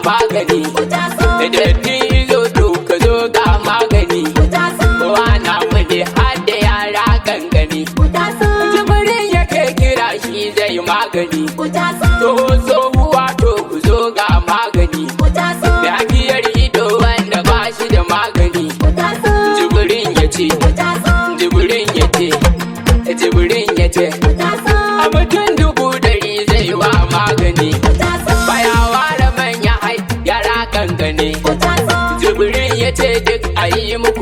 magani. Da datti zo to ka zo ga magani. Kowa na mune har da yara gangani. Jibril yake kira shi zai magani. Tsohuwa to ku zo ga magani. Lafiyar ido wanda ba shi da magani. Jibril ya ce, Jibril ya ce, Jibril ya ce, a mutum 100 zai wa magani. Baya ware manya hai yara gangane. Jibril ya ce duk a yi muku